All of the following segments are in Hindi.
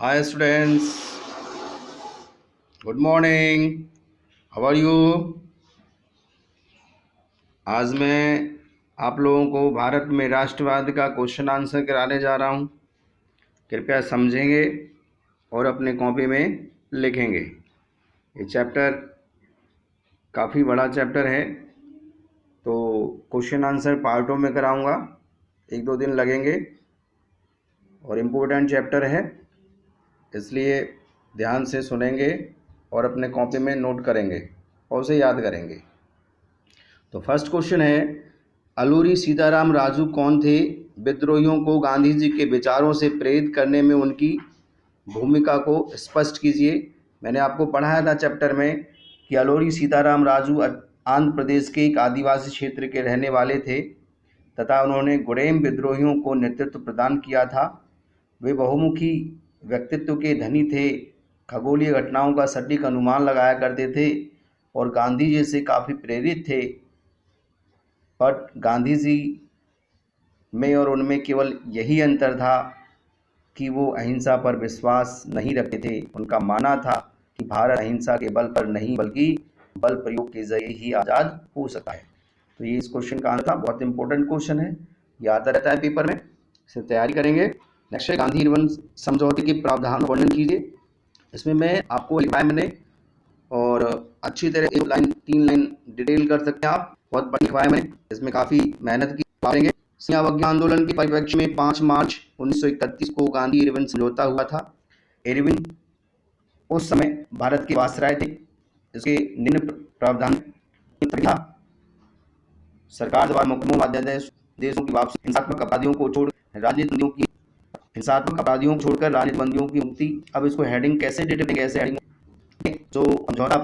Hi students, good morning. How are you? आज मैं आप लोगों को भारत में राष्ट्रवाद का क्वेश्चन आंसर कराने जा रहा हूँ। कृपया समझेंगे और अपने कॉपी में लिखेंगे। ये चैप्टर काफ़ी बड़ा चैप्टर है, तो क्वेश्चन आंसर पार्टों में कराऊंगा। 1-2 दिन लगेंगे और इम्पोर्टेंट चैप्टर है, इसलिए ध्यान से सुनेंगे और अपने कॉपी में नोट करेंगे और उसे याद करेंगे। तो फर्स्ट क्वेश्चन है, अलूरी सीताराम राजू कौन थे? विद्रोहियों को गांधी जी के विचारों से प्रेरित करने में उनकी भूमिका को स्पष्ट कीजिए। मैंने आपको पढ़ाया था चैप्टर में कि अलूरी सीताराम राजू आंध्र प्रदेश के एक आदिवासी क्षेत्र के रहने वाले थे तथा उन्होंने गुरेम विद्रोहियों को नेतृत्व प्रदान किया था। वे बहुमुखी व्यक्तित्व के धनी थे, खगोलीय घटनाओं का सटीक अनुमान लगाया करते थे और गांधी जी से काफ़ी प्रेरित थे। बट गांधी जी में और उनमें केवल यही अंतर था कि वो अहिंसा पर विश्वास नहीं रखते थे। उनका मानना था कि भारत अहिंसा के बल पर नहीं बल्कि बल प्रयोग के जरिए ही आज़ाद हो सकता है। तो ये इस क्वेश्चन का आंसर था। बहुत इंपॉर्टेंट क्वेश्चन है, याद रहता है पेपर में, इसे तैयारी करेंगे। नेक्स्ट है, गांधी इरविन समझौते के प्रावधान वर्णन कीजिए। इसमें मैं आपको लिखवाया मैंने और अच्छी तरह 1 लाइन 3 लाइन डिटेल कर सकते हैं आप। बहुत बढ़िया लिखवाया मैंने, इसमें काफ़ी मेहनत की पाएंगे। सिंह अवज्ञा आंदोलन के परिप्रेक्ष्य में 5 मार्च 1931 को गांधी इरविन समझौता हुआ था। इरविन उस समय भारत के वायसराय थे। इसके निम्न प्रावधान था, सरकार द्वारा मुकदमों बाध्यदेश देशों की वापसी, हिंसात्मक अपराधियों को छोड़कर राजनीतिक बंदियों की मुक्ति। अब इसको हेडिंग कैसे डिटेल कैसे हेडिंग जो समझौता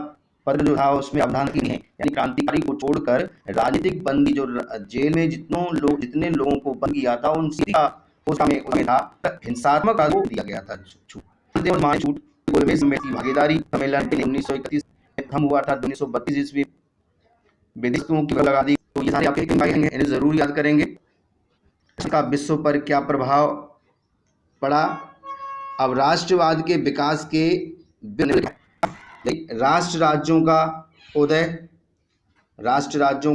पत्र जो था उसमें अवधान की है, यानी क्रांतिकारी को छोड़कर राजनीतिक बंदी जो जेल में जितने लोगों को बंद किया था उन सभी का उसमें था हिंसात्मक अपराध दिया गया था छूट। भागीदारी सम्मेलन 1931 में खत्म हुआ था। 1932 ईस्वी विदेशों की लगा दी। तो ये सारे आपके इन्हें जरूर याद करेंगे। इसका विश्व पर क्या प्रभाव पड़ा? अब राष्ट्रवाद के विकास के राष्ट्र राज्यों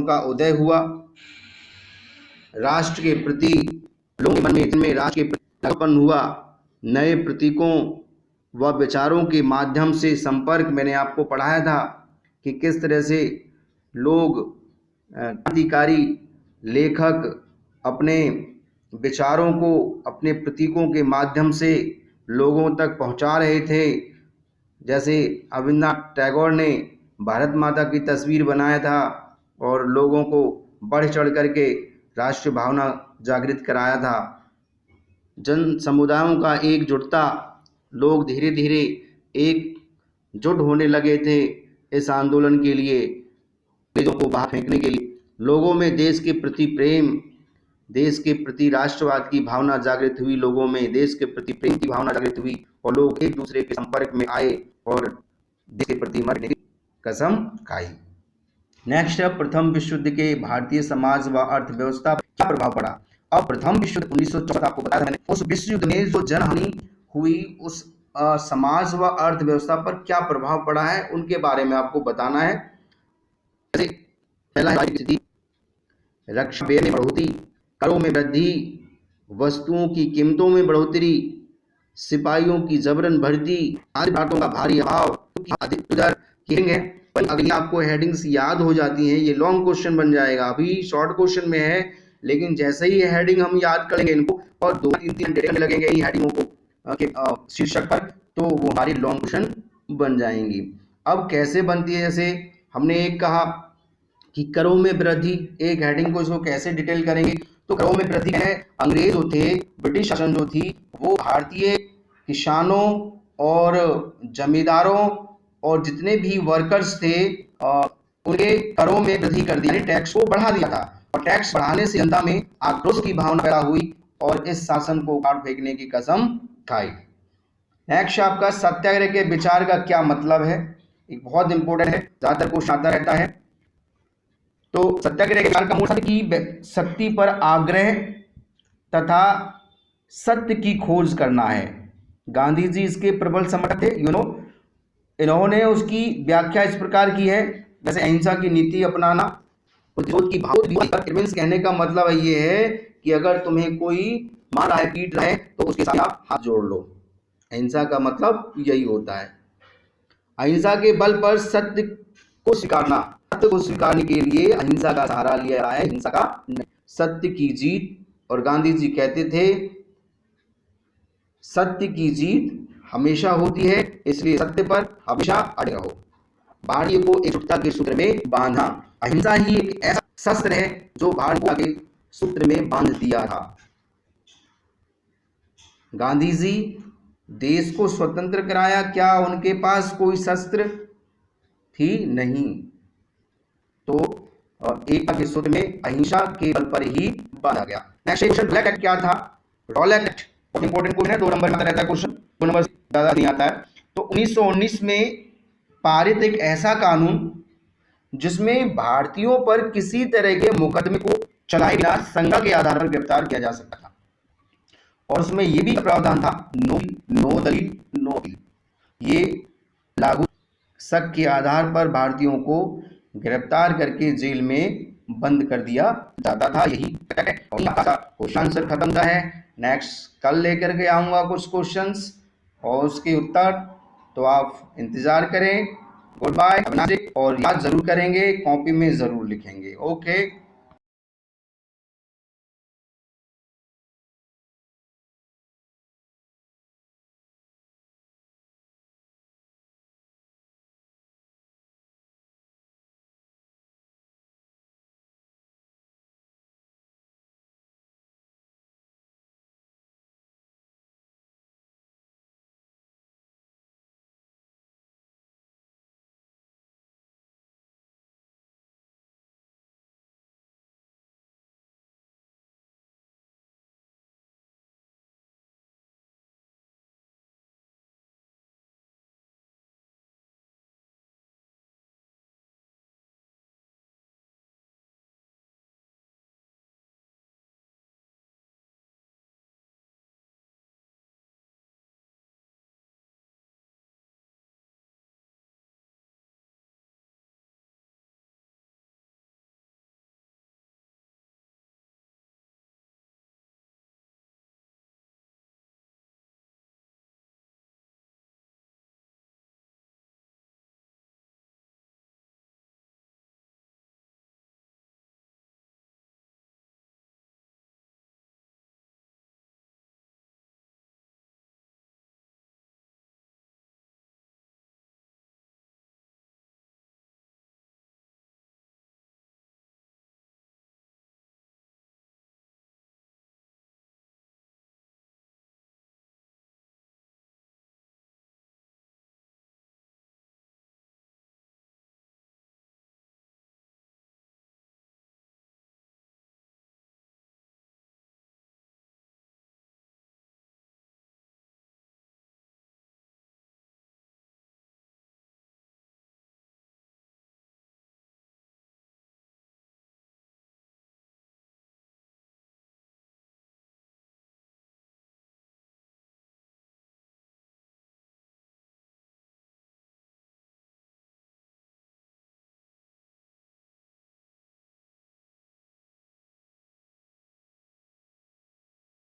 का उदय हुआ। राष्ट्र के प्रति लोगों के मन में राष्ट्र के प्रति लगाव हुआ। नए प्रतीकों व विचारों के माध्यम से संपर्क, मैंने आपको पढ़ाया था कि किस तरह से लोग क्रांतिकारी लेखक अपने विचारों को अपने प्रतीकों के माध्यम से लोगों तक पहुंचा रहे थे। जैसे रविन्द्रनाथ टैगोर ने भारत माता की तस्वीर बनाया था और लोगों को बढ़ चढ़ करके राष्ट्रीय भावना जागृत कराया था। जन समुदायों का एकजुटता, लोग धीरे धीरे एकजुट होने लगे थे इस आंदोलन के लिए, अंग्रेजों को बाहर फेंकने के लिए। लोगों में देश के प्रति प्रेम, देश के प्रति राष्ट्रवाद की भावना जागृत हुई। लोगों में देश के प्रति प्रेम की भावना जागृत हुई और लोग एक दूसरे के संपर्क में आए और देश के प्रति मरने की कसम खाई। नेक्स्ट है, प्रथम विश्व युद्ध के भारतीय समाज व अर्थव्यवस्था पर क्या प्रभाव पड़ा? अब प्रथम विश्व युद्ध 1914 आपको बताया मैंने, उस विश्व युद्ध में जो जनहानि हुई उस समाज व अर्थव्यवस्था पर क्या प्रभाव पड़ा है उनके बारे में आपको बताना है। पहला स्थिति, रक्षा व्यय में बढ़ोतरी, करों में वृद्धि, वस्तुओं की कीमतों में बढ़ोतरी, सिपाहियों की जबरन भर्ती, आदि बातों का भारी अभाव, अधिक दर है। पर अगर आपको हेडिंग्स याद हो जाती हैं, ये लॉन्ग क्वेश्चन बन जाएगा। अभी शॉर्ट क्वेश्चन में है, लेकिन जैसे ही हेडिंग हम याद करेंगे इनको और 2-3 दिन लगेंगे इन हेडिंगों को शीर्षक पर, तो वो हमारी लॉन्ग क्वेश्चन बन जाएंगी। अब कैसे बनती है, जैसे हमने एक कहा कि करों में वृद्धि, एक हेडिंग को इसको कैसे डिटेल करेंगे, तो करों में वृद्धि है, अंग्रेज जो थे, ब्रिटिश शासन जो थी, वो भारतीय किसानों और जमींदारों और जितने भी वर्कर्स थे उनके करों में वृद्धि कर दी, टैक्स को बढ़ा दिया था और टैक्स बढ़ाने से जनता में आक्रोश की भावना पैदा हुई और इस शासन को उखाड़ फेंकने की कसम खाई। नेक्स्ट आपका, सत्याग्रह के विचार का क्या मतलब है? एक बहुत इंपॉर्टेंट है, ज्यादातर क्वेश्चन आता रहता है। तो सत्याग्रह के विचार का मूल की शक्ति पर आग्रह तथा सत्य की खोज करना है। गांधी जी इसके प्रबल समर्थक थे। इन्होंने उसकी व्याख्या इस प्रकार की है, जैसे अहिंसा की नीति अपनाना, प्रतिरोध की भावना। कहने का मतलब ये है कि अगर तुम्हें कोई मार रहा है, पीट रहा है, तो उसके साथ आप हाथ जोड़ लो। अहिंसा का मतलब यही होता है। अहिंसा के बल पर सत्य को स्वीकारना, सत्य को स्वीकारने के लिए अहिंसा का सहारा लिया रहा है, हिंसा का नहीं। सत्य की जीत, और गांधी जी कहते थे सत्य की जीत हमेशा होती है, इसलिए सत्य पर हमेशा अड़े रहो। भारतीय को एकजुटता के सूत्र में बांधा। अहिंसा ही एक ऐसा शस्त्र है जो भारत को के सूत्र में बांध दिया था। गांधी जी देश को स्वतंत्र कराया, क्या उनके पास कोई शस्त्र थी? नहीं। तो एकता के सूत्र में अहिंसा के बल पर ही बांधा गया। नेक्स्ट क्वेश्चन, ब्लैक एक्ट क्या था? रॉलेट एक्ट बहुत इंपॉर्टेंट क्वेश्चन है, 2 नंबर में आता रहता है क्वेश्चन, 2 नंबर ज्यादा नहीं आता है। तो 1919 में पारित एक ऐसा कानून जिसमें भारतीयों पर किसी तरह के मुकदमे को चलाए बिना संज्ञा के आधार पर गिरफ्तार किया जा सकता था, और उसमें यह भी प्रावधान था नो दलील नो अपील। ये लागू शक के आधार पर भारतीयों को गिरफ्तार करके जेल में बंद कर दिया जाता था। यही क्वेश्चन आंसर खत्म है। नेक्स्ट कल लेकर के आऊंगा कुछ क्वेश्चंस और उसके उत्तर, तो आप इंतजार करें। गुड बाय, और याद जरूर करेंगे, कॉपी में जरूर लिखेंगे। ओके।